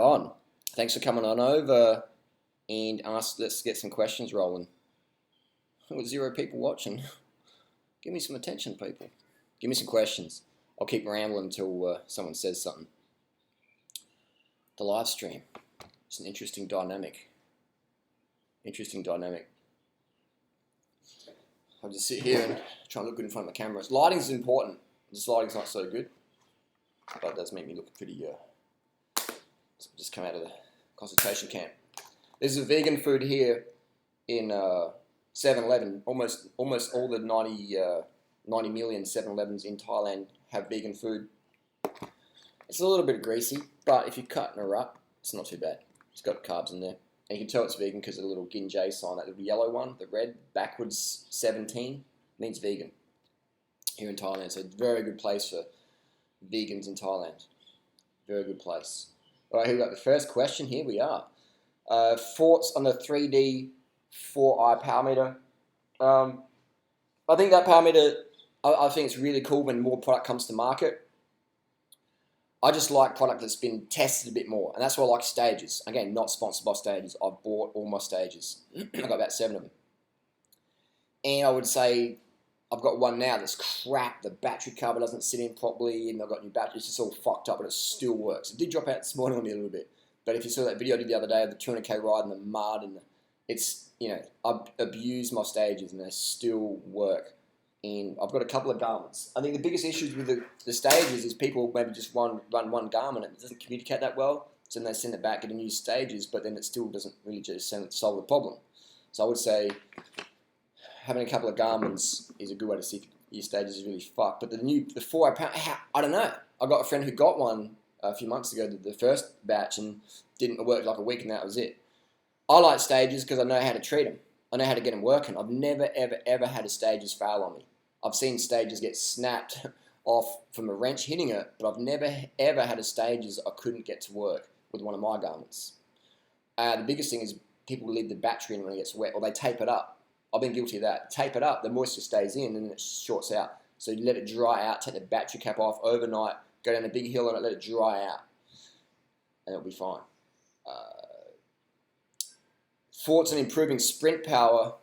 on. Thanks for coming on over and let's get some questions rolling. With 0 people watching, give me some attention, people. Give me some questions. I'll keep rambling until someone says something. The live stream. It's an interesting dynamic. I'll just sit here and try and look good in front of the camera. Lighting's important. This lighting's not so good, but it does make me look pretty. Just come out of the concentration camp. There's a vegan food here in 7-Eleven. Almost all the 90 million 7-Elevens in Thailand have vegan food. It's a little bit greasy, but if you're cutting her up, it's not too bad. It's got carbs in there. And you can tell it's vegan because of the little Ginjay sign, that little yellow one, the red, backwards 17, means vegan here in Thailand. So it's a very good place for vegans in Thailand. Very good place. All right, here we got the first question. Here we are. Thoughts on the 3D 4i power meter. I think that power meter, I think it's really cool when more product comes to market. I just like product that's been tested a bit more, and that's why I like Stages. Again, not sponsored by Stages. I've bought all my Stages. I've got about 7 of them. And I would say I've got one now that's crap. The battery cover doesn't sit in properly, and I've got new batteries. It's just all fucked up, but it still works. It did drop out this morning on me a little bit. But if you saw that video I did the other day of the 200k ride in the mud, and it's, you know, I've abused my Stages, and they still work. And I've got a couple of garments. I think the biggest issues with the Stages is people maybe just run one garment and it doesn't communicate that well. So then they send it back, get a new Stages, but then it still doesn't really just solve the problem. So I would say having a couple of garments is a good way to see if your Stages is really fucked. But the 4i power, I don't know. I got a friend who got one a few months ago, the first batch, and didn't work like a week, and that was it. I like Stages because I know how to treat them. I know how to get them working. I've never, ever had a Stages fail on me. I've seen Stages get snapped off from a wrench hitting it, but I've never, ever had a Stages I couldn't get to work with one of my garments. The biggest thing is people leave the battery in when it gets wet, or they tape it up. I've been guilty of that. Tape it up, the moisture stays in, and then it shorts out. So you let it dry out, take the battery cap off overnight, go down a big hill on it, let it dry out, and it'll be fine. Thoughts on improving sprint power.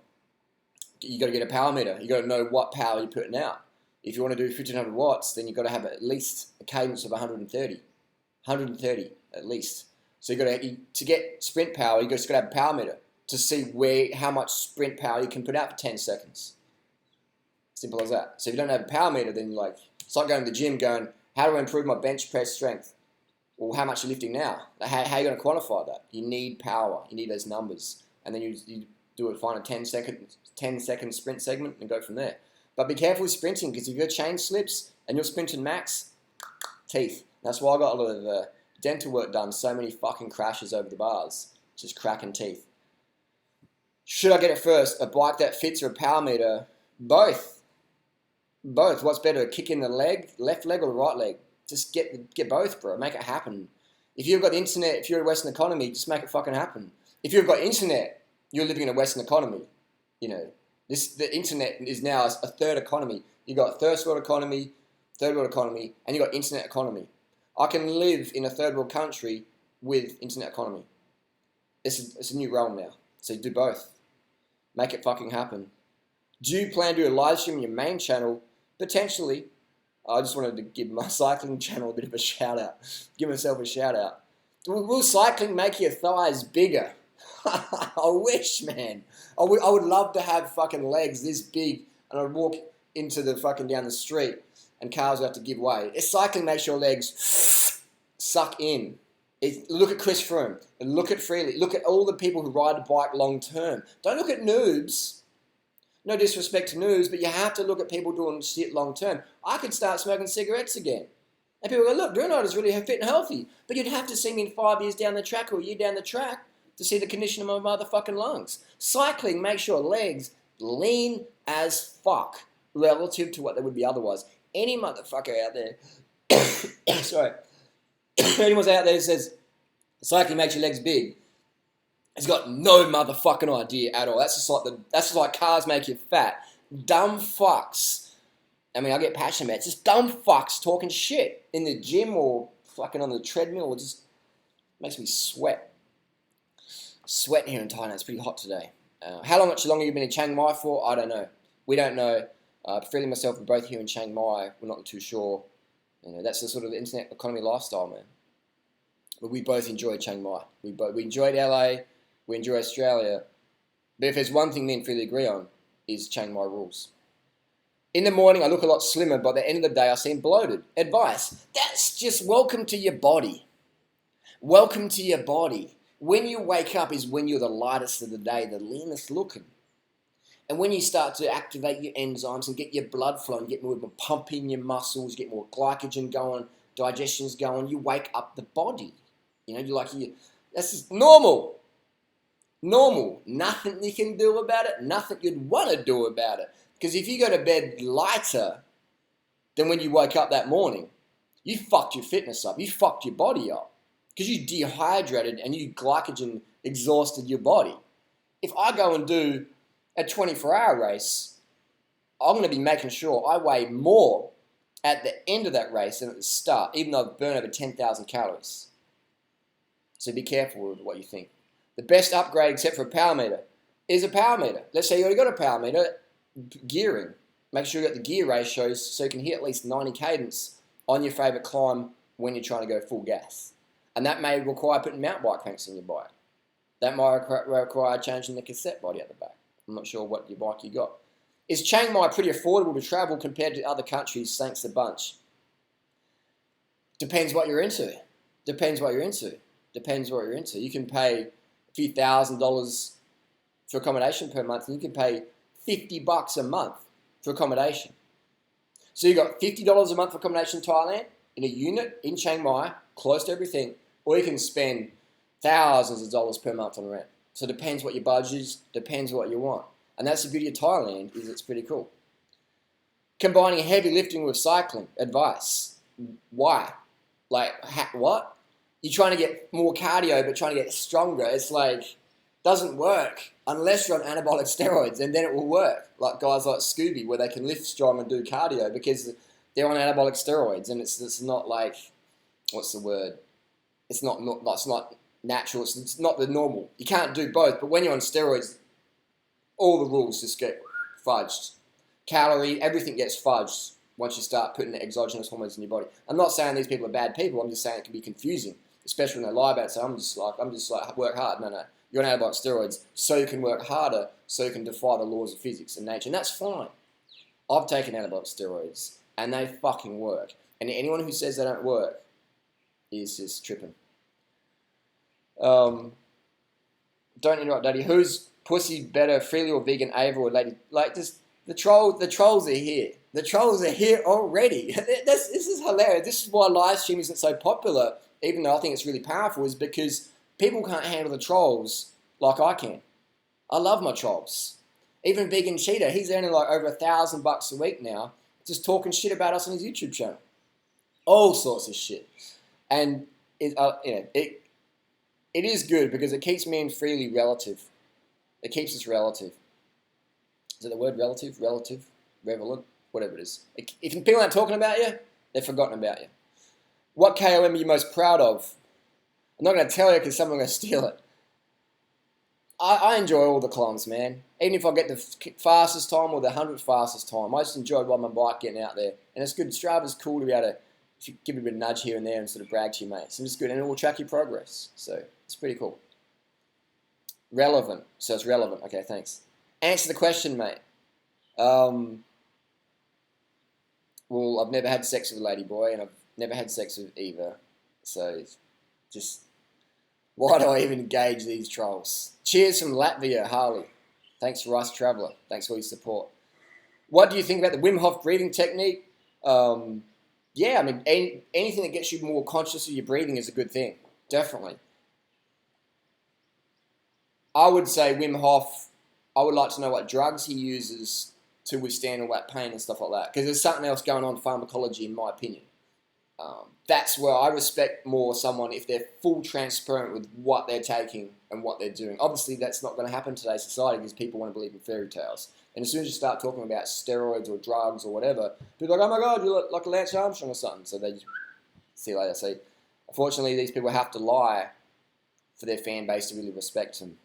You got to get a power meter. You got to know what power you're putting out. If you want to do 1500 watts, then you've got to have at least a cadence of 130 at least. So to get sprint power, you just got to have a power meter to see how much sprint power you can put out for 10 seconds. Simple as that. So if you don't have a power meter, then it's like going to the gym going, how do I improve my bench press strength? Well, how much are you lifting now? How are you going to quantify that? You need power. You need those numbers. And then you do it, find a 10-second sprint segment and go from there. But be careful with sprinting, because if your chain slips and you're sprinting max, teeth. That's why I got a lot of dental work done. So many fucking crashes over the bars. Just cracking teeth. Should I get it first? A bike that fits or a power meter? Both. What's better, a kick in the leg, left leg or the right leg? Just get both, bro. Make it happen. If you've got the internet, if you're a Western economy, just make it fucking happen. If you've got internet, you're living in a Western economy. You know, the internet is now a third economy. You got first world economy, third world economy, and you got internet economy. I can live in a third world country with internet economy. It's a new realm now. So do both. Make it fucking happen. Do you plan to do a live stream on your main channel? Potentially. I just wanted to give my cycling channel a bit of a shout out. Give myself a shout out. Will cycling make your thighs bigger? I wish, man. I would love to have fucking legs this big, and I'd walk into the fucking down the street and cars would have to give way. Cycling makes your legs suck in. Look at Chris Froome. Look at Freely. Look at all the people who ride a bike long term. Don't look at noobs. No disrespect to noobs, but you have to look at people doing shit long term. I could start smoking cigarettes again. And people go, look, Durianrider's really fit and healthy. But you'd have to see me in 5 years down the track or a year down the track to see the condition of my motherfucking lungs. Cycling makes your legs lean as fuck relative to what they would be otherwise. Any motherfucker out there, sorry, anyone's out there who says cycling makes your legs big, has got no motherfucking idea at all. That's just like cars make you fat. Dumb fucks. I mean, I get passionate about it. It's just dumb fucks talking shit in the gym or fucking on the treadmill or just Makes me sweat. Sweating here in Thailand. It's pretty hot today. How much longer you've been in Chiang Mai for? I don't know. We don't know. Freely and myself, we're both here in Chiang Mai. We're not too sure. That's the sort of internet economy lifestyle, man. But we both enjoyed Chiang Mai. We enjoyed LA. We enjoy Australia. But if there's one thing me and Freely agree on, is Chiang Mai rules. In the morning, I look a lot slimmer, but at the end of the day, I seem bloated. Advice, that's just welcome to your body. Welcome to your body. When you wake up is when you're the lightest of the day, the leanest looking. And when you start to activate your enzymes and get your blood flowing, get more pump in your muscles, get more glycogen going, digestion's going, you wake up the body. That's just normal. Normal. Nothing you can do about it. Nothing you'd want to do about it. Because if you go to bed lighter than when you woke up that morning, you fucked your fitness up. You fucked your body up. Because you dehydrated and you glycogen exhausted your body. If I go and do a 24-hour race, I'm going to be making sure I weigh more at the end of that race than at the start, even though I've burned over 10,000 calories. So be careful with what you think. The best upgrade, except for a power meter, is a power meter. Let's say you already got a power meter, gearing. Make sure you got the gear ratios so you can hit at least 90 cadence on your favourite climb when you're trying to go full gas. And that may require putting mountain bike cranks in your bike. That might require changing the cassette body at the back. I'm not sure what your bike you got. Is Chiang Mai pretty affordable to travel compared to other countries? Thanks a bunch. Depends what you're into. Depends what you're into. Depends what you're into. You can pay a few $1,000s for accommodation per month, and you can pay $50 a month for accommodation. So you got $50 a month for accommodation in Thailand, in a unit in Chiang Mai, close to everything, or you can spend thousands of dollars per month on rent. So it depends what your budget is, depends what you want. And that's the beauty of Thailand, is it's pretty cool. Combining heavy lifting with cycling, advice. Why? What? You're trying to get more cardio, but trying to get stronger. It's doesn't work unless you're on anabolic steroids, and then it will work. Like guys like Scooby, where they can lift strong and do cardio because they're on anabolic steroids, and it's not what's the word? It's not natural. It's not the normal. You can't do both. But when you're on steroids, all the rules just get fudged. Calorie, everything gets fudged once you start putting the exogenous hormones in your body. I'm not saying these people are bad people. I'm just saying it can be confusing, especially when they lie about it. So I'm just like work hard. No. You're on anabolic steroids so you can work harder, so you can defy the laws of physics and nature. And that's fine. I've taken anabolic steroids, and they fucking work. And anyone who says they don't work is just tripping. Don't interrupt, Daddy. Who's pussy better, Freely or vegan, Ava or Lady? The trolls are here. The trolls are here already. This is hilarious. This is why live stream isn't so popular, even though I think it's really powerful, is because people can't handle the trolls like I can. I love my trolls. Even Vegan Cheetah, he's earning over $1,000 a week now, just talking shit about us on his YouTube channel. All sorts of shit. And it is good because it keeps me and Freely relative. It keeps us relative. Is it the word relative? Relative? Relevant? Whatever it is. If people aren't talking about you, they've forgotten about you. What KOM are you most proud of? I'm not going to tell you because someone's going to steal it. I enjoy all the climbs, man. Even if I get the fastest time or the 100th fastest time, I just enjoy riding my bike, getting out there. And it's good. Strava's cool to be able to give a bit of nudge here and there and sort of brag to your mates. And it's good. And it will track your progress. So it's pretty cool. Relevant. So it's relevant. Okay, thanks. Answer the question, mate. Well, I've never had sex with a lady boy, and I've never had sex with Eva. So just, why do I even engage these trolls? Cheers from Latvia, Harley. Thanks for Rice Traveller. Thanks for your support. What do you think about the Wim Hof breathing technique? Yeah, I mean, anything that gets you more conscious of your breathing is a good thing. Definitely. I would say Wim Hof, I would like to know what drugs he uses to withstand all that pain and stuff like that. Because there's something else going on in pharmacology, in my opinion. That's where I respect more someone if they're full transparent with what they're taking and what they're doing. Obviously, that's not going to happen in today's society because people want to believe in fairy tales. And as soon as you start talking about steroids or drugs or whatever, people are like, oh my God, you look like a Lance Armstrong or something. So they just see you later. So unfortunately, these people have to lie for their fan base to really respect them.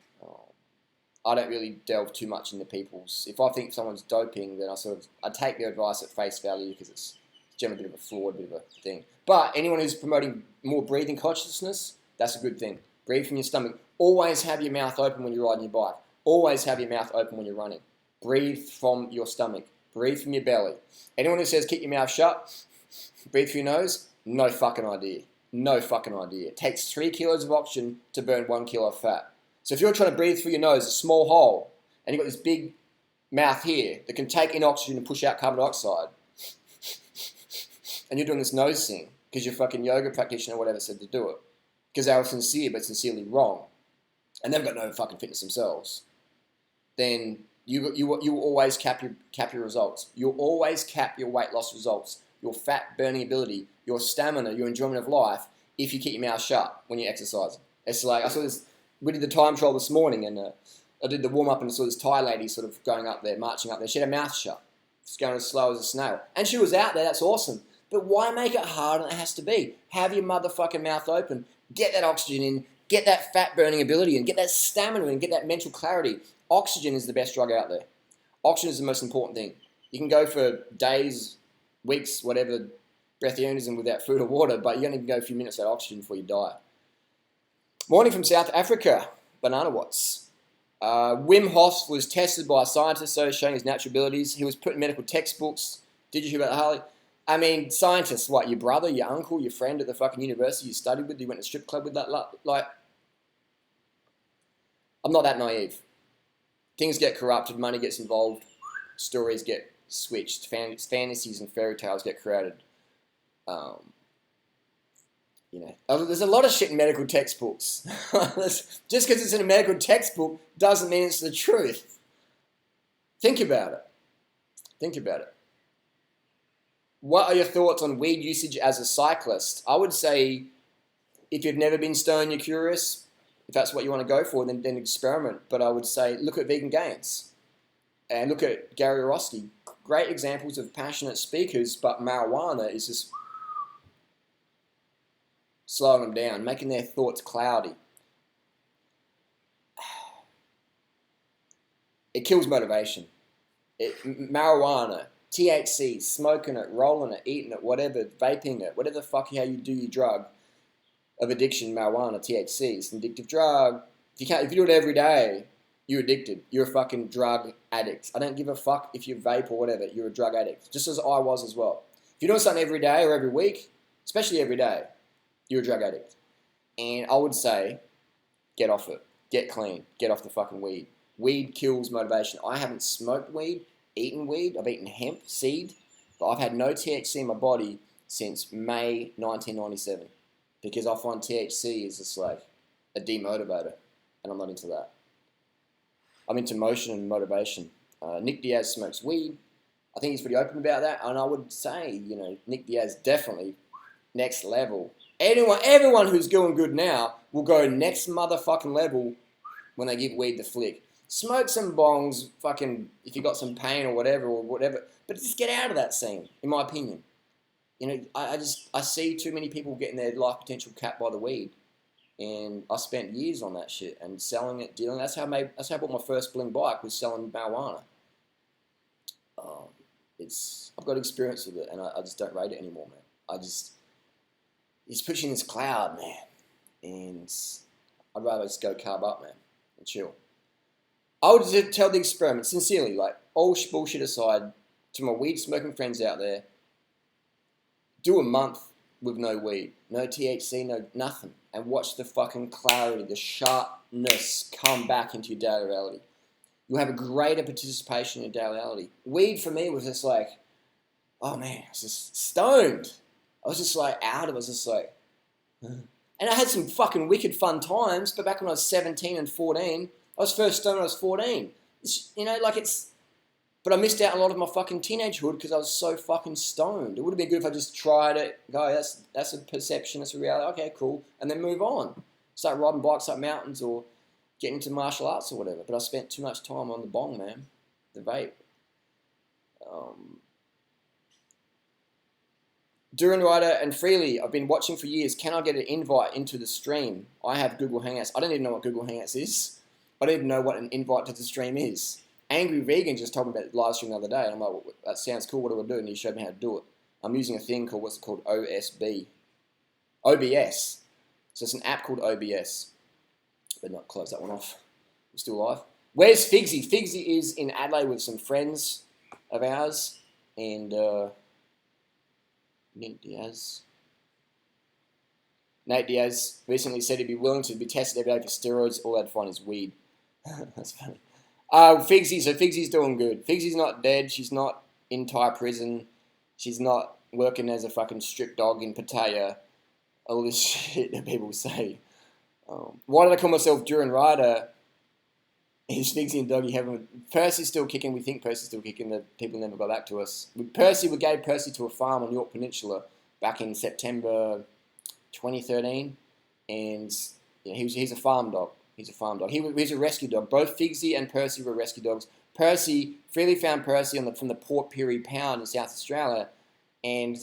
I don't really delve too much into people's. If I think someone's doping, then I take their advice at face value because it's generally a bit of a flawed bit of a thing. But anyone who's promoting more breathing consciousness, that's a good thing. Breathe from your stomach. Always have your mouth open when you're riding your bike. Always have your mouth open when you're running. Breathe from your stomach. Breathe from your belly. Anyone who says keep your mouth shut, breathe through your nose, no fucking idea. No fucking idea. It takes 3 kilos of oxygen to burn 1 kilo of fat. So if you're trying to breathe through your nose, a small hole, and you've got this big mouth here that can take in oxygen and push out carbon dioxide, and you're doing this nose thing because your fucking yoga practitioner or whatever said to do it, because they were sincere but sincerely wrong, and they've got no fucking fitness themselves, then you will always cap your results. You'll always cap your weight loss results, your fat burning ability, your stamina, your enjoyment of life, if you keep your mouth shut when you're exercising. It's like, I saw this, we did the time trial this morning, and I did the warm-up, and I saw this Thai lady sort of going up there, marching up there. She had her mouth shut. Just going as slow as a snail. And she was out there, that's awesome. But why make it harder than it has to be? Have your motherfucking mouth open. Get that oxygen in. Get that fat-burning ability in. Get that stamina in. Get that mental clarity. Oxygen is the best drug out there. Oxygen is the most important thing. You can go for days, weeks, whatever, breatharianism without food or water, but you only can go a few minutes without oxygen before you die. Morning from South Africa, Banana Watts. Wim Hof was tested by scientists showing his natural abilities. He was put in medical textbooks. Did you hear about the Harley? I mean, scientists, what, your brother, your uncle, your friend at the fucking university you studied with, you went to strip club with that, like, I'm not that naive. Things get corrupted, money gets involved, stories get switched, fantasies and fairy tales get created. There's a lot of shit in medical textbooks. Just because it's in a medical textbook doesn't mean it's the truth. Think about it. Think about it. What are your thoughts on weed usage as a cyclist? I would say if you've never been stoned, you're curious, if that's what you want to go for, then experiment. But I would say look at Vegan Gains and look at Gary Orosky. Great examples of passionate speakers, but marijuana is just slowing them down, making their thoughts cloudy. It kills motivation. Marijuana, THC, smoking it, rolling it, eating it, whatever, vaping it, whatever the fuck how you do your drug of addiction, marijuana, THC, it's an addictive drug. If you do it every day, you're addicted. You're a fucking drug addict. I don't give a fuck if you vape or whatever, you're a drug addict. Just as I was as well. If you're doing something every day or every week, especially every day, you're a drug addict. And I would say, get off it. Get clean. Get off the fucking weed. Weed kills motivation. I haven't smoked weed, eaten weed. I've eaten hemp seed. But I've had no THC in my body since May 1997. Because I find THC is just like a demotivator. And I'm not into that. I'm into motion and motivation. Nick Diaz smokes weed. I think he's pretty open about that. And I would say, Nick Diaz definitely next level. Everyone who's doing good now will go next motherfucking level when they give weed the flick. Smoke some bongs, fucking, if you got some pain or whatever, but just get out of that scene, in my opinion. I see too many people getting their life potential capped by the weed. And I spent years on that shit and selling it, dealing. That's how I bought my first bling bike, was selling marijuana. I've got experience with it, and I just don't rate it anymore, man. He's pushing this cloud, man, and I'd rather just go carb up, man, and chill. I would tell the experiment, sincerely, like, all bullshit aside, to my weed smoking friends out there, do a month with no weed, no THC, no nothing, and watch the fucking clarity, the sharpness come back into your daily reality. You'll have a greater participation in your daily reality. Weed for me was just like, oh man, I was just stoned. I was just like out of it. I was just like, and I had some fucking wicked fun times, but back when I was 17 and 14, I was first stoned when I was 14. But I missed out on a lot of my fucking teenagehood because I was so fucking stoned. It would have been good if I just tried it, go, that's a perception, that's a reality, okay, cool, and then move on. Start riding bikes up mountains or getting into martial arts or whatever. But I spent too much time on the bong, man, Durianrider and Freely, I've been watching for years. Can I get an invite into the stream? I have Google Hangouts. I don't even know what Google Hangouts is. I don't even know what an invite to the stream is. Angry Vegan just told me about the live stream the other day, and I'm like, well, that sounds cool, what do I do? And he showed me how to do it. I'm using a thing called, what's it called? OBS. So it's an app called OBS. Better not close that one off. We're still live. Where's Figsy? Figsy is in Adelaide with some friends of ours, and Nate Diaz recently said he'd be willing to be tested every day for steroids. All they'd find is weed. That's funny. Figsy's doing good. Figsy's not dead. She's not in Thai prison. She's not working as a fucking strip dog in Pattaya. All this shit that people say. Why did I call myself Durianrider? Is Figsy and Doggy having... Percy's still kicking. We think Percy's still kicking. The people never got back to us. We gave Percy to a farm on York Peninsula back in September 2013. And yeah, he's a farm dog. He's a farm dog. He's a rescue dog. Both Figsy and Percy were rescue dogs. Freely found Percy from the Port Pirie Pound in South Australia. And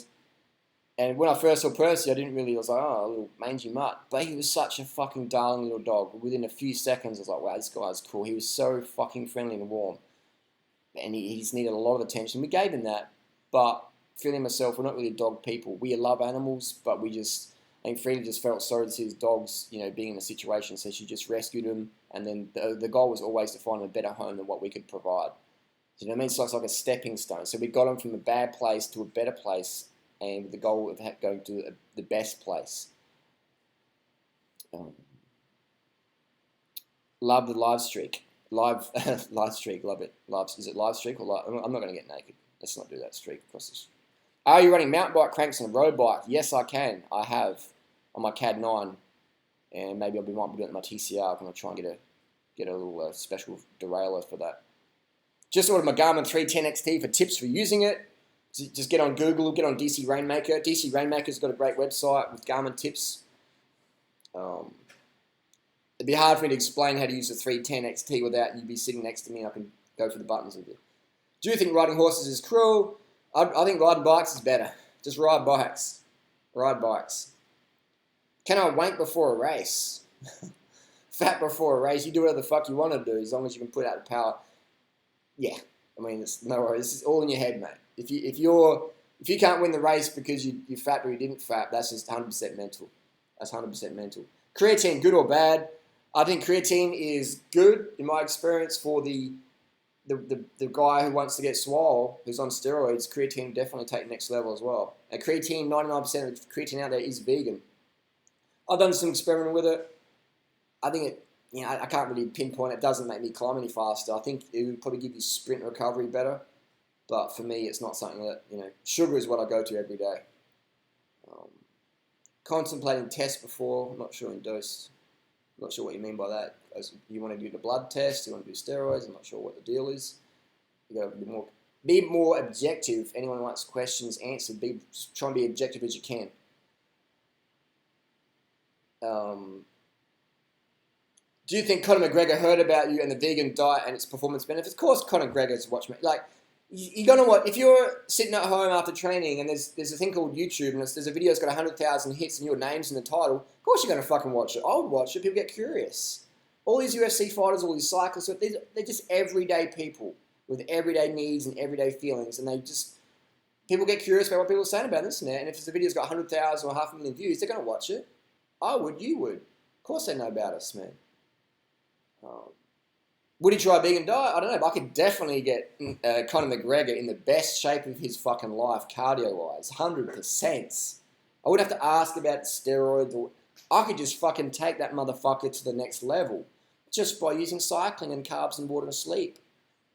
when I first saw Percy, I was like, oh, a little mangy mutt. But he was such a fucking darling little dog. Within a few seconds, I was like, wow, this guy's cool. He was so fucking friendly and warm. And he just needed a lot of attention. We gave him that. But Freely and myself, we're not really dog people. We love animals, but I think Freely just felt sorry to see his dogs, being in a situation. So she just rescued him. And then the goal was always to find him a better home than what we could provide. You know what I mean? So it's like a stepping stone. So we got him from a bad place to a better place. And with the goal of going to the best place. Love the live streak. Live streak, love it. Is it live streak or live? I'm not going to get naked. Let's not do that streak across this. Are you running mountain bike cranks on a road bike? Yes, I can. I have on my CAD 9. And maybe might be doing it on my TCR. I'm going to try and get a little special derailleur for that. Just ordered my Garmin 310 XT for tips for using it. Just get on Google, get on DC Rainmaker. DC Rainmaker's got a great website with Garmin tips. It'd be hard for me to explain how to use the 310 XT without you be sitting next to me and I can go for the buttons with you. Do you think riding horses is cruel? I think riding bikes is better. Just ride bikes. Ride bikes. Can I wank before a race? Fat before a race. You do whatever the fuck you want to do as long as you can put out the power. Yeah. I mean, it's no worries. This is all in your head, mate. If you can't win the race because you're fat or you didn't fat, that's just 100% mental. That's 100% mental. Creatine, good or bad? I think creatine is good in my experience for the guy who wants to get swole, who's on steroids. Creatine definitely take the next level as well. And creatine, 99% of creatine out there is vegan. I've done some experimenting with it. I think it. I can't really pinpoint it. It doesn't make me climb any faster. I think it would probably give you sprint recovery better. But for me, it's not something that, sugar is what I go to every day. Contemplating tests before, I'm not sure in dose. I'm not sure what you mean by that. As you want to do the blood test, you want to do steroids, I'm not sure what the deal is. You got to be more objective. Anyone who wants questions answered, try and be objective as you can. Do you think Conor McGregor heard about you and the vegan diet and its performance benefits? Of course Conor McGregor's watched me. Like, you're going to watch, if you're sitting at home after training and there's a thing called YouTube and there's a video that's got 100,000 hits and your name's in the title, of course you're going to fucking watch it. I would watch it. People get curious. All these UFC fighters, all these cyclists, they're just everyday people with everyday needs and everyday feelings. And people get curious about what people are saying about this and that. And if the video's got 100,000 or 500,000 views, they're going to watch it. I would, you would. Of course they know about us, man. Would he try a vegan diet? I don't know, but I could definitely get Conor McGregor in the best shape of his fucking life, cardio-wise, 100%. I wouldn't have to ask about steroids. I could just fucking take that motherfucker to the next level just by using cycling and carbs and water and sleep.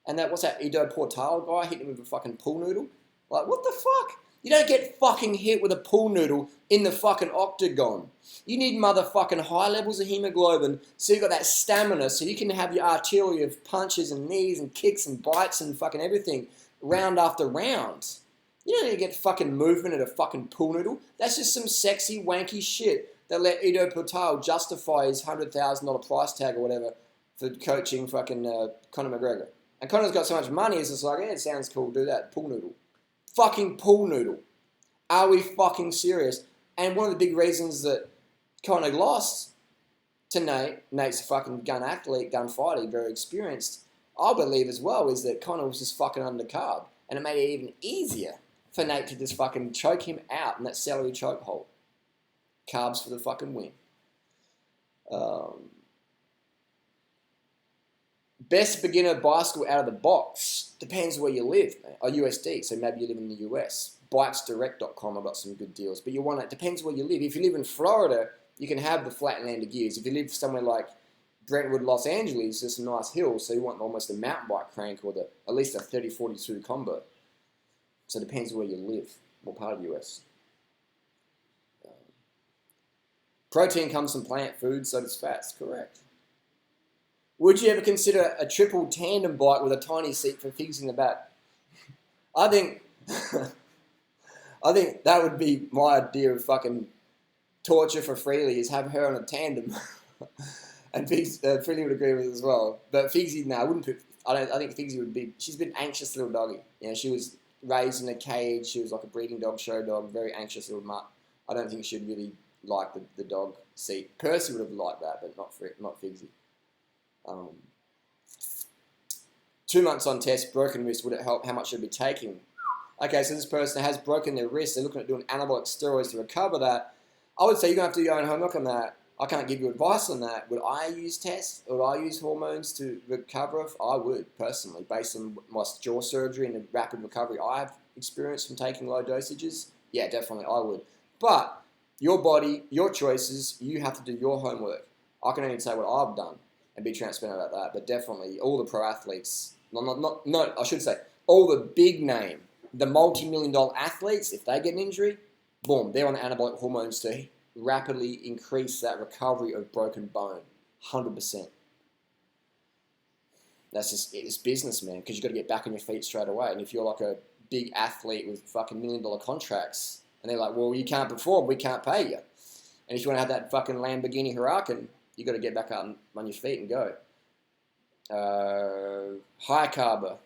And what's that Ido Portal guy hitting him with a fucking pool noodle? Like, what the fuck? You don't get fucking hit with a pool noodle in the fucking octagon. You need motherfucking high levels of hemoglobin so you've got that stamina so you can have your artillery of punches and knees and kicks and bites and fucking everything round after round. You don't need to get fucking movement at a fucking pool noodle. That's just some sexy, wanky shit that let Ido Portal justify his $100,000 price tag or whatever for coaching fucking Conor McGregor. And Conor's got so much money, it's just like, yeah, it sounds cool, do that. Pool noodle. Fucking pool noodle. Are we fucking serious? And one of the big reasons that Conor lost to Nate's a fucking gun athlete, gunfighter, very experienced, I believe as well, is that Conor was just fucking undercarb. And it made it even easier for Nate to just fucking choke him out in that celery chokehold. Carbs for the fucking win. Best beginner bicycle out of the box. Depends where you live. Or USD, so maybe you live in the US. Bikesdirect.com, I've got some good deals. But it depends where you live. If you live in Florida, you can have the flatlander gears. If you live somewhere like Brentwood, Los Angeles, there's some nice hills, so you want almost a mountain bike crank or at least a 3042 combo. So it depends where you live, what part of the US. Protein comes from plant food, so does fats, correct. Would you ever consider a triple tandem bike with a tiny seat for figs in the back? I think that would be my idea of fucking torture for Freely, is have her on a tandem. And Freely would agree with it as well. But Figsy, no, I wouldn't put. I think Figsy would be. She's been an anxious little doggy. You know, she was raised in a cage. She was like a breeding dog, show dog, very anxious little mutt. I don't think she'd really like the dog seat. Percy would have liked that, but not Figsy. 2 months on test, broken wrist. Would it help? How much should it be taking? Okay, so this person has broken their wrist. They're looking at doing anabolic steroids to recover that. I would say you're going to have to do your own homework on that. I can't give you advice on that. Would I use tests? Would I use hormones to recover? I would, personally, based on my jaw surgery and the rapid recovery I've experienced from taking low dosages. Yeah, definitely, I would. But your body, your choices, you have to do your homework. I can only say what I've done and be transparent about that. But definitely, all the pro athletes, I should say, all the big name, the multi-million-dollar athletes, if they get an injury, boom, they're on anabolic hormones to rapidly increase that recovery of broken bone. 100%. It's business, man, because you've got to get back on your feet straight away. And if you're like a big athlete with fucking $1 million contracts, and they're like, well, you can't perform, we can't pay you. And if you want to have that fucking Lamborghini Huracan, you've got to get back up on your feet and go. High carber.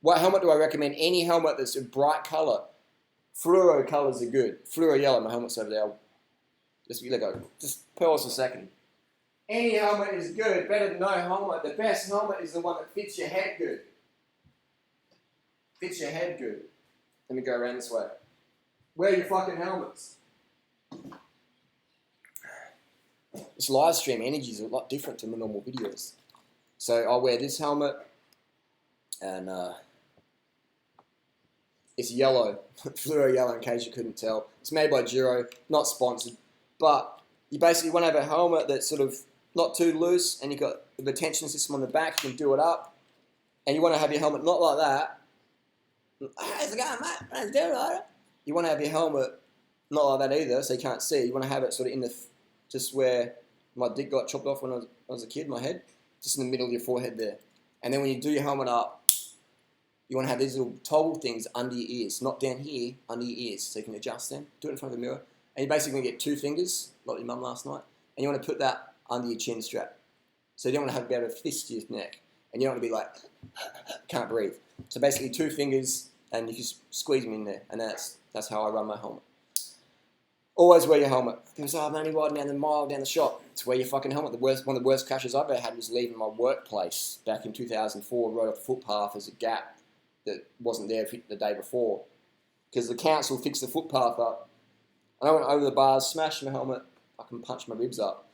What helmet do I recommend? Any helmet that's a bright color. Fluoro colors are good. Fluoro yellow, my helmet's over there. Just pause a second. Any helmet is good. Better than no helmet. The best helmet is the one that fits your head good. Fits your head good. Let me go around this way. Wear your fucking helmets. This live stream energy is a lot different to my normal videos. So I'll wear this helmet, and it's yellow, fluoro yellow in case you couldn't tell. It's made by Giro, not sponsored, but you basically want to have a helmet that's sort of not too loose, and you've got the tension system on the back, you can do it up, and you want to have your helmet not like that. How's it going, mate? How's it going? You want to have your helmet not like that either, so you can't see. You want to have it sort of in the, just where my dick got chopped off when I was a kid, my head, just in the middle of your forehead there. And then when you do your helmet up, you want to have these little toggle things under your ears, not down here, under your ears, so you can adjust them. Do it in front of the mirror. And you're basically going to get 2 fingers, like your mum last night, and you want to put that under your chin strap. So you don't want to be able to fist your neck, and you don't want to be like, can't breathe. So basically 2 fingers, and you just squeeze them in there, and that's how I run my helmet. Always wear your helmet. People say, I'm only riding down the mile down the shop. It's wear your fucking helmet. One of the worst crashes I've ever had was leaving my workplace back in 2004, rode off the footpath as a gap that wasn't there the day before. Because the council fixed the footpath up. And I went over the bars, smashed my helmet, I can punch my ribs up.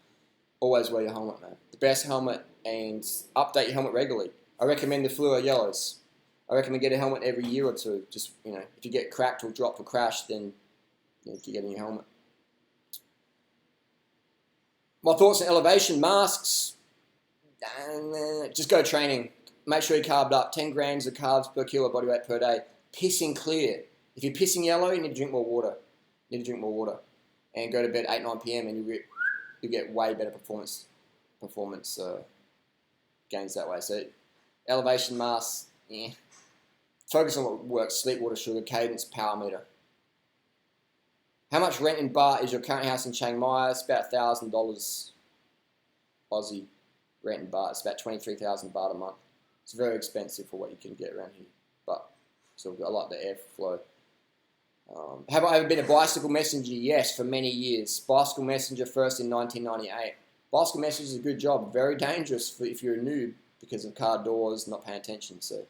Always wear your helmet, man. The best helmet, and update your helmet regularly. I recommend the fluoro yellows. I recommend get a helmet every year or two. Just, if you get cracked or dropped or crashed, then keep getting your helmet. My thoughts on elevation masks. Just go training. Make sure you're carved up. 10 grams of carbs per kilo body weight per day. Pissing clear. If you're pissing yellow, you need to drink more water. And go to bed 8, 9 p.m. and you'll get way better performance gains that way. So elevation masks, Focus on what works. Sleep, water, sugar, cadence, power meter. How much rent in baht is your current house in Chiang Mai? It's about $1,000 Aussie rent in baht. It's about 23,000 baht a month. It's very expensive for what you can get around here, but so I like the airflow. Have I ever been a bicycle messenger? Yes, for many years. Bicycle messenger first in 1998. Bicycle messenger is a good job. Very dangerous if you're a noob because of car doors, not paying attention. So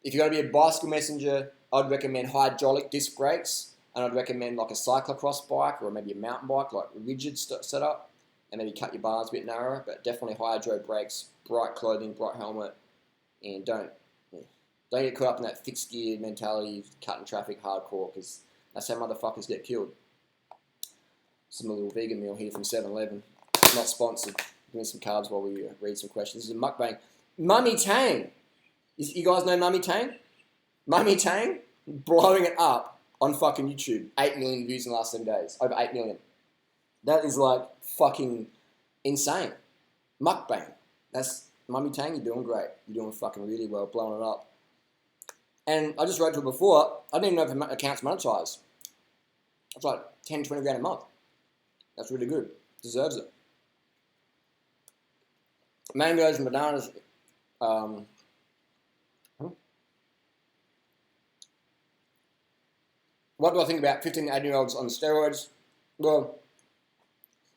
if you're going to be a bicycle messenger, I'd recommend hydraulic disc brakes, and I'd recommend like a cyclocross bike or maybe a mountain bike, like a rigid setup, and maybe cut your bars a bit narrower, but definitely hydro brakes, bright clothing, bright helmet, and don't get caught up in that fixed gear mentality, cutting traffic hardcore, because that's how motherfuckers get killed. Some little vegan meal here from 7-Eleven. Not sponsored. Give me some carbs while we read some questions. This is a mukbang. Mummy Tang. You guys know Mummy Tang? Mummy Tang? Blowing it up on fucking YouTube. 8 million views in the last 7 days. Over 8 million. That is like fucking insane. Mukbang. That's Mummy Tang, you're doing great. You're doing fucking really well, blowing it up. And I just wrote to her before, I didn't even know if account's monetized. It's like 10, 20 grand a month. That's really good. Deserves it. Mangoes and bananas. What do I think about 15 to 18-year-olds on steroids? Well,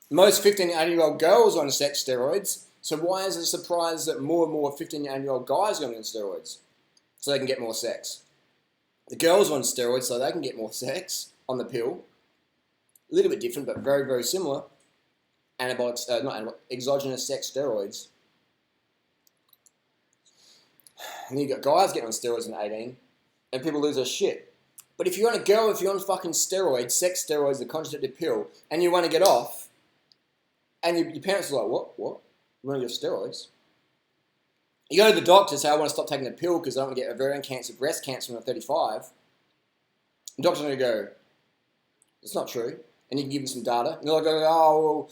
most 15 to 18-year-old girls are on sex steroids, so why is it a surprise that more and more 15 to 18-year-old guys are going on steroids? So they can get more sex. The girls are on steroids so they can get more sex on the pill. A little bit different, but very, very similar. Exogenous sex steroids. And then you got guys getting on steroids at 18, and people lose their shit. But if you're on a girl, if you're on fucking steroids, sex steroids, the contraceptive pill, and you want to get off, and your parents are like, what? You want to get steroids? You go to the doctor, say, I want to stop taking the pill because I don't want to get ovarian cancer, breast cancer when I'm 35. The doctor's going to go, it's not true. And you can give them some data. And they're like, I don't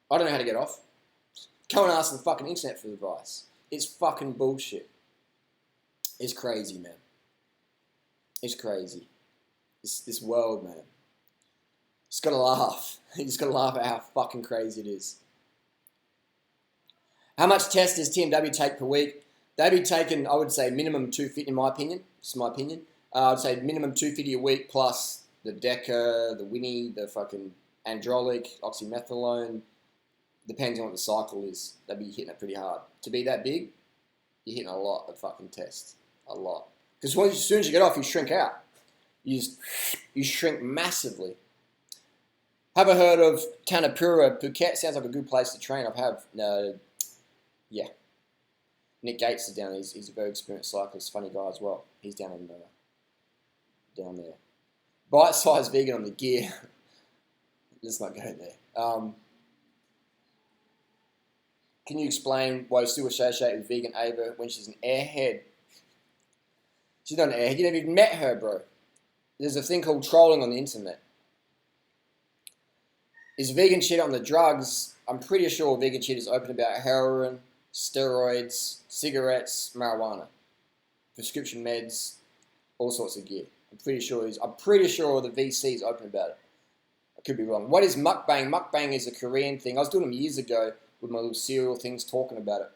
know how to get off. Go and ask the fucking internet for advice. It's fucking bullshit. It's crazy, man. It's crazy. This world, man. Just gotta laugh. You just gotta laugh at how fucking crazy it is. How much test does TMW take per week? They'd be taking, I would say, minimum 250 in my opinion. This is my opinion. I'd say minimum 250 a week plus the Deca, the Winnie, the fucking Androlic, oxymethylone. Depends on what the cycle is. They'd be hitting it pretty hard. To be that big, you're hitting a lot of fucking tests. A lot. Because as soon as you get off, you shrink out. You shrink massively. Have I heard of Tanapura? Phuket sounds like a good place to train. Yeah. Nick Gates is down there. He's a very experienced cyclist, funny guy as well. He's down there. Bite-sized vegan on the gear. Let's not go there. Can you explain why you still associate with vegan Ava when she's an airhead? She's not an airhead. You never even met her, bro. There's a thing called trolling on the internet. Is vegan shit on the drugs? I'm pretty sure vegan shit is open about heroin, steroids, cigarettes, marijuana, prescription meds, all sorts of gear. I'm pretty sure the VC is open about it. I could be wrong. What is mukbang? Mukbang is a Korean thing. I was doing them years ago with my little cereal things talking about it.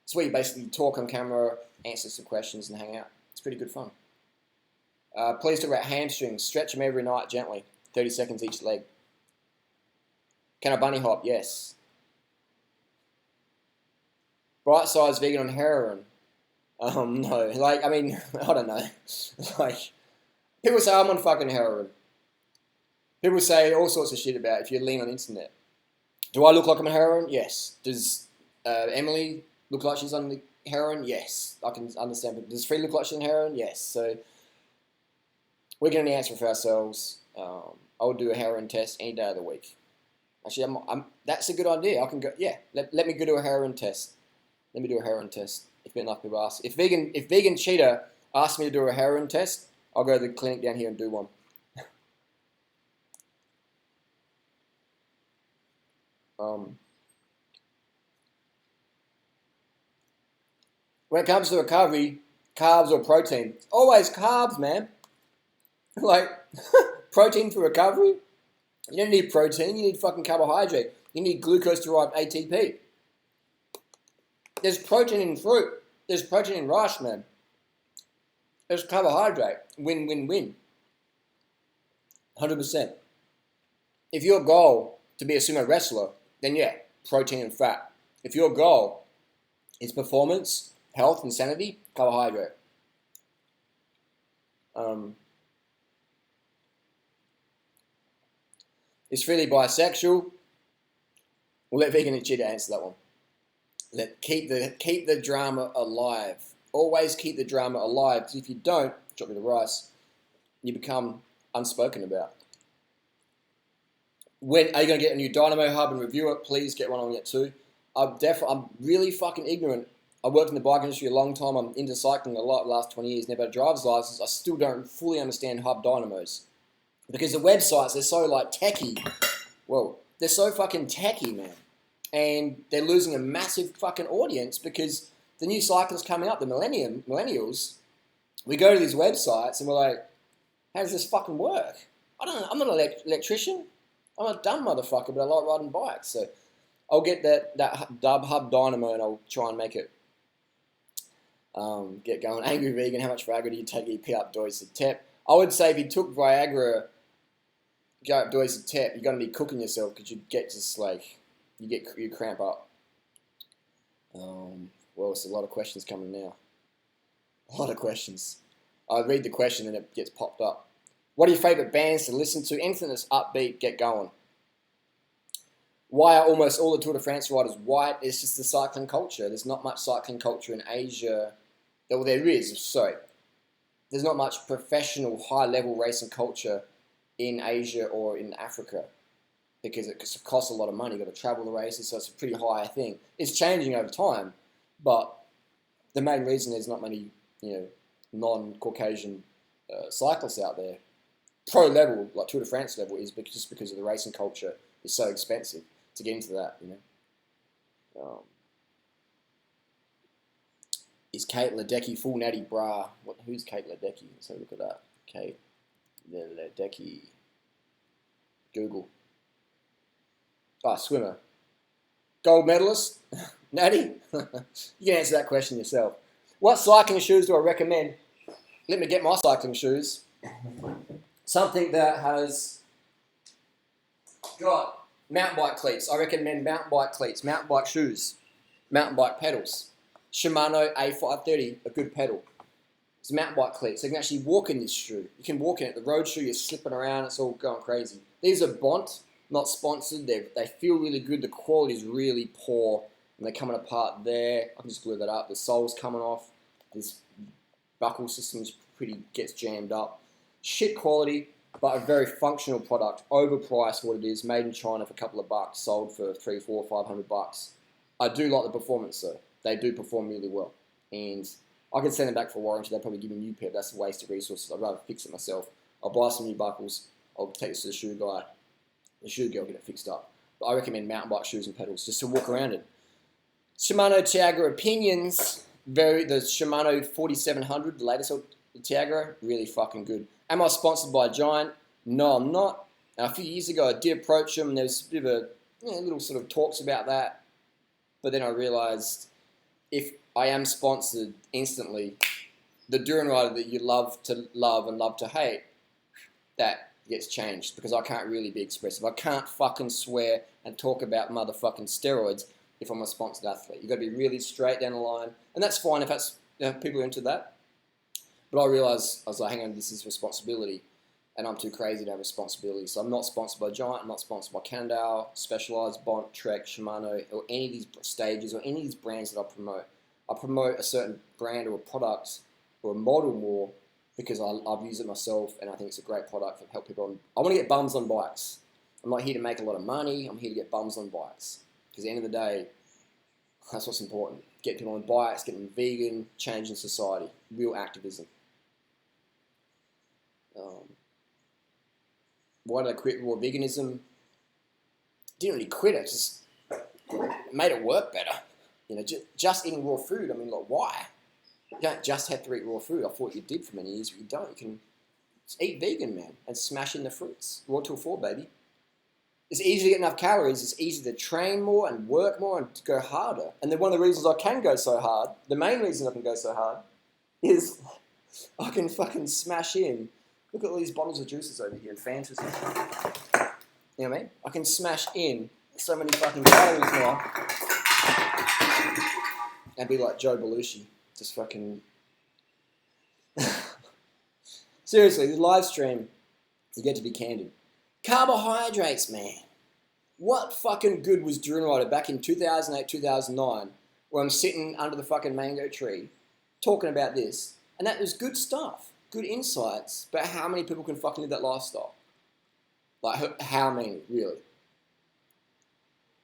It's where you basically talk on camera, answer some questions, and hang out. It's pretty good fun. Please talk about hamstrings. Stretch them every night gently. 30 seconds each leg. Can I bunny hop? Yes. Bright-sized vegan on heroin? No. Like, I mean, I don't know. Like, people say I'm on fucking heroin. People say all sorts of shit about if you're lean on the internet. Do I look like I'm on heroin? Yes. Does Emily look like she's on the heroin? Yes. I can understand. But does Free look like she's on heroin? Yes. So we're getting the answer for ourselves. I would do a heroin test any day of the week. Actually, that's a good idea. I can go. Yeah. Let me go do a heroin test. Let me do a heroin test. If enough people ask. If vegan cheater asks me to do a heroin test, I'll go to the clinic down here and do one. When it comes to recovery, carbs or protein, always carbs, man. Like, protein for recovery? You don't need protein, you need fucking carbohydrate. You need glucose-derived ATP. There's protein in fruit. There's protein in rice, man. It's carbohydrate. Win, win, win. 100%. If your goal to be a sumo wrestler, then yeah, protein and fat. If your goal is performance, health, and sanity, carbohydrate. Is freely bisexual? We'll let Vegan and Cheetah answer that one. Keep the drama alive. Always keep the drama alive, because if you don't, drop me the rice, you become unspoken about. When are you going to get a new Dynamo Hub and review it? Please get one on it too. I'm really fucking ignorant. I worked in the bike industry a long time. I'm into cycling a lot the last 20 years. Never had a driver's license. I still don't fully understand hub dynamos. Because the websites, they're so like techie. Whoa. They're so fucking techie, man. And they're losing a massive fucking audience because the new cyclists coming up, the millennials, we go to these websites and we're like, how does this fucking work? I'm not an electrician. I'm a dumb motherfucker, but I like riding bikes. So I'll get that hub dynamo and I'll try and make it get going. Angry Vegan, how much Viagra do you take? You pee up Dois a Tep. I would say if you took Viagra, go up Dois a Tep, you're going to be cooking yourself because you get just like, you cramp up. Well, it's a lot of questions coming now. A lot of questions. I read the question and it gets popped up. What are your favourite bands to listen to? Anything that's upbeat, get going. Why are almost all the Tour de France riders white? It's just the cycling culture. There's not much cycling culture in Asia. Well, there is, sorry. There's not much professional, high-level racing culture in Asia or in Africa because it costs a lot of money. You've got to travel the races, so it's a pretty high thing. It's changing over time, but the main reason there's not many, non-Caucasian cyclists out there, pro level, like Tour de France level, is just because of the racing culture is so expensive to get into that, Is Kate Ledecky full natty bra? Who's Kate Ledecky? Let's have a look at that. Kate Ledecky. Google. Swimmer. Gold medalist? Natty? You can answer that question yourself. What cycling shoes do I recommend? Let me get my cycling shoes. Something that has got mountain bike cleats. I recommend mountain bike cleats, mountain bike shoes, mountain bike pedals. Shimano A530, a good pedal. It's a mountain bike cleat, so you can actually walk in this shoe. You can walk in it. The road shoe, you're slipping around, it's all going crazy. These are Bont, not sponsored. They feel really good. The quality is really poor, and they're coming apart there. I can just glue that up. The sole's coming off. This buckle system's gets jammed up. Shit quality, but a very functional product. Overpriced what it is. Made in China for a couple of bucks. Sold for $300, $400, $500. I do like the performance though. They do perform really well. And I can send them back for warranty. They'll probably give me a new pair. That's a waste of resources. I'd rather fix it myself. I'll buy some new buckles. I'll take this to the shoe guy. The shoe girl, get it fixed up. But I recommend mountain bike shoes and pedals just to walk around in. Shimano Tiagra opinions. The Shimano 4700, the latest Tiagra, really fucking good. Am I sponsored by Giant? No, I'm not. A few years ago, I did approach them. There was a bit of a little sort of talks about that. But then I realised if I am sponsored instantly, the Durianrider that you love to love and love to hate, that gets changed because I can't really be expressive. I can't fucking swear and talk about motherfucking steroids if I'm a sponsored athlete. You've got to be really straight down the line. And that's fine if that's people are into that. But I realised, I was like, hang on, this is responsibility. And I'm too crazy to have responsibility. So I'm not sponsored by Giant, I'm not sponsored by Cannondale, Specialized, Bont, Trek, Shimano, or any of these stages or any of these brands that I promote. I promote a certain brand or a product or a model more because I've used it myself and I think it's a great product and help people. I want to get bums on bikes. I'm not here to make a lot of money. I'm here to get bums on bikes. Because at the end of the day, that's what's important. Get people on bikes, get them vegan, changing society. Real activism. Why did I quit raw veganism? Didn't really quit it, just made it work better. Just eating raw food, why? You don't just have to eat raw food. I thought you did for many years, but you don't. You can just eat vegan, man, and smash in the fruits. Raw till 4, baby. It's easy to get enough calories. It's easy to train more and work more and to go harder. And then one of the reasons I can go so hard, the main reason I can go so hard, is I can fucking smash in. Look at all these bottles of juices over here and Fantas. You know what I mean? I can smash in so many fucking calories now and be like Joe Belushi. Just fucking... Seriously, the live stream, you get to be candid. Carbohydrates, man. What fucking good was Durianrider back in 2008, 2009, where I'm sitting under the fucking mango tree talking about this? And that was good stuff, good insights, but how many people can fucking live that lifestyle? Like, how many, really?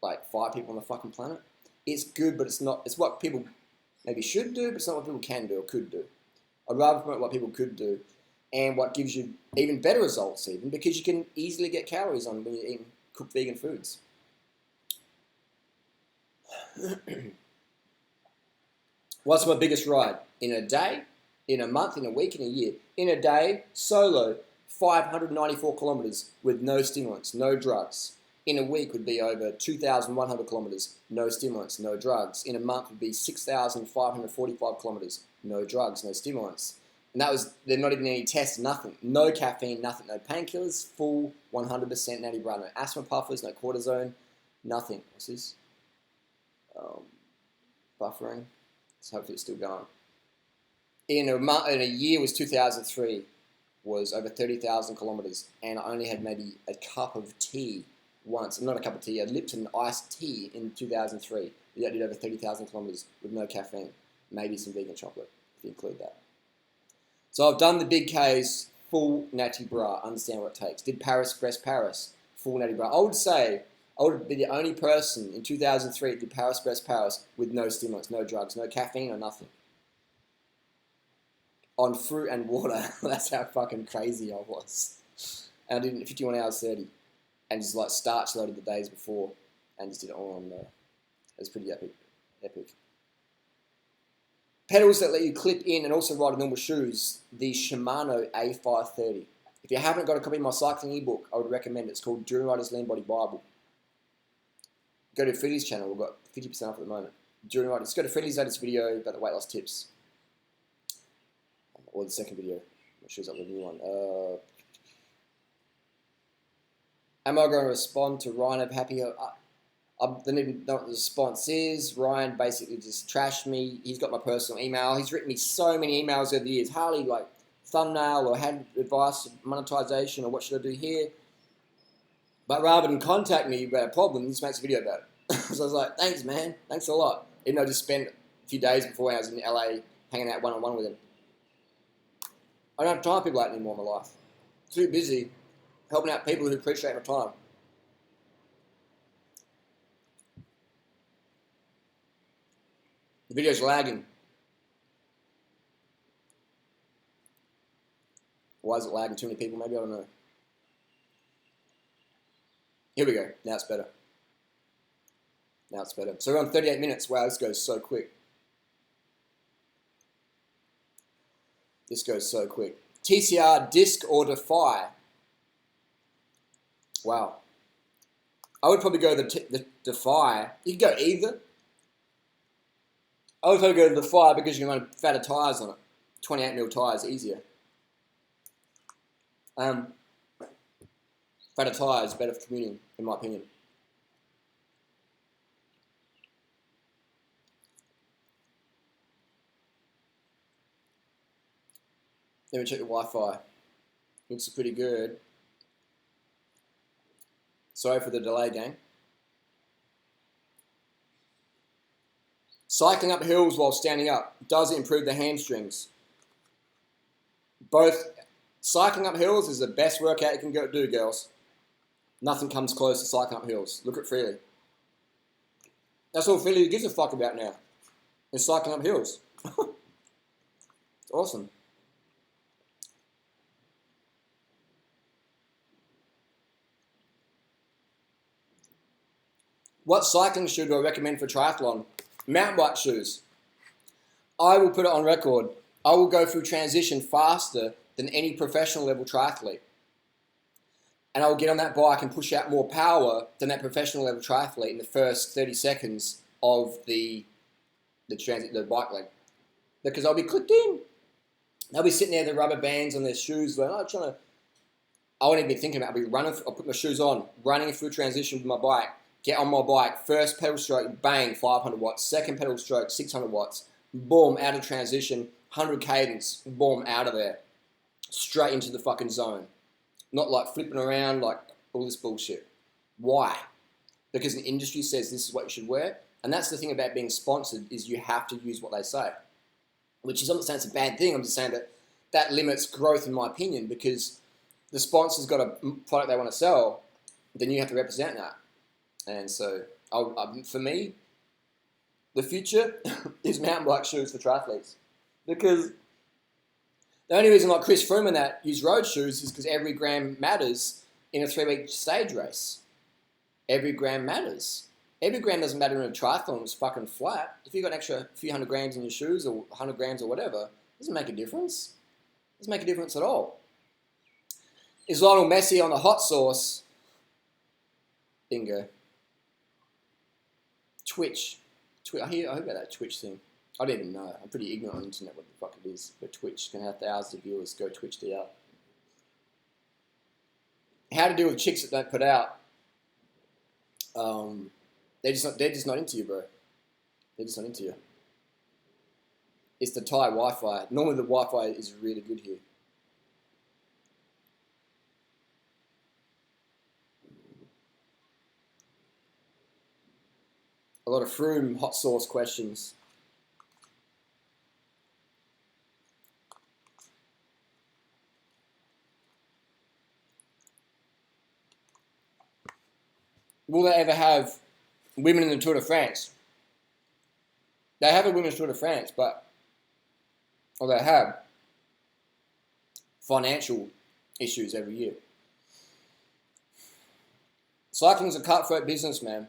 Like, 5 people on the fucking planet? It's good, but it's not, it's what people maybe should do, but it's not what people can do or could do. I'd rather promote what people could do and what gives you even better results even, because you can easily get calories on when you're eating cooked vegan foods. What's my biggest ride? In a day, in a month, in a week, in a year. In a day, solo, 594 kilometers with no stimulants, no drugs. In a week would be over 2,100 kilometers, no stimulants, no drugs. In a month would be 6,545 kilometers, no drugs, no stimulants. And that was, they're not even any tests, nothing. No caffeine, nothing. No painkillers, full 100% natty bra. No asthma puffers, no cortisone, nothing. What's this? Buffering. So hopefully it's still going. In a year was 2003, was over 30,000 kilometers, and I only had maybe a cup of tea once. Not a cup of tea, a Lipton iced tea in 2003. That did over 30,000 kilometers with no caffeine. Maybe some vegan chocolate, if you include that. So I've done the big Ks, full natty bra, understand what it takes. Did Paris, full natty bra. I would say I would be the only person in 2003 that did Paris with no stimulants, no drugs, no caffeine or nothing. On fruit and water. That's how fucking crazy I was. And I did it in 51 hours 30. And just like starch loaded the days before. And just did it all on there. It was pretty epic. Pedals that let you clip in and also ride normal shoes. The Shimano A530. If you haven't got a copy of my cycling ebook, I would recommend it. It's called Durianrider's Lean Body Bible. Go to Freddie's channel. We've got 50% off at the moment. Durianrider. Just go to Freddie's latest video about the weight loss tips. Or the second video. It shows up with a new one. Am I going to respond to Ryan of Happy? I don't even know what the response is. Ryan basically just trashed me. He's got my personal email. He's written me so many emails over the years. Harley, like, thumbnail or had advice, monetization, or what should I do here? But rather than contact me about a problem, he just makes a video about it. So I was like, thanks, man. Thanks a lot. Even though I just spent a few days before I was in LA hanging out one-on-one with him. I don't have time for people like that anymore in my life. Too busy helping out people who appreciate my time. The video's lagging. Why is it lagging? Too many people? Maybe, I don't know. Here we go. Now it's better. Now it's better. So we're on 38 minutes. Wow, this goes so quick. This goes so quick. TCR, disc, or Defy? Wow. I would probably go the Defy. You could go either. I would probably go the Defy because you can run fatter tyres on it. 28mm tyres, easier. Fatter tyres, better for commuting, in my opinion. Let me check the Wi-Fi. Looks pretty good. Sorry for the delay, gang. Cycling up hills while standing up. Does it improve the hamstrings? Both. Cycling up hills is the best workout you can do, girls. Nothing comes close to cycling up hills. Look at Freely. That's all Freely gives a fuck about now. Is cycling up hills. It's awesome. What cycling shoe do I recommend for triathlon? Mountain bike shoes. I will put it on record. I will go through transition faster than any professional level triathlete. And I will get on that bike and push out more power than that professional level triathlete in the first 30 seconds of the bike leg. Because I'll be clipped in. They'll be sitting there, the rubber bands on their shoes, going, I won't even be thinking about it. I'll be running, I'll put my shoes on, running through transition with my bike, get on my bike, first pedal stroke, bang, 500 watts, second pedal stroke, 600 watts, boom, out of transition, 100 cadence, boom, out of there, straight into the fucking zone. Not like flipping around, like all this bullshit. Why? Because an industry says this is what you should wear, and that's the thing about being sponsored, is you have to use what they say. Which is, I'm not saying it's a bad thing, I'm just saying that limits growth in my opinion, because the sponsor's got a product they want to sell, then you have to represent that. And so, for me, the future is mountain bike shoes for triathletes. Because the only reason like Chris Froome and that use road shoes is because every gram matters in a 3-week stage race. Every gram matters. Every gram doesn't matter in a triathlon. It's fucking flat. If you've got an extra few hundred grams in your shoes or 100 grams or whatever, it doesn't make a difference. It doesn't make a difference at all. Is Lionel Messi on the hot sauce? Bingo. Twitch. I hear about that Twitch thing. I don't even know. I'm pretty ignorant on the internet what the fuck it is. But Twitch can have thousands of viewers. Go Twitch DR. How to deal with chicks that don't put out. They're just not into you, bro. They're just not into you. It's the Thai Wi-Fi. Normally the Wi-Fi is really good here. A lot of Froome hot sauce questions. Will they ever have women in the Tour de France? They have a women's Tour de France, or they have financial issues every year. Cycling's a cutthroat business, man.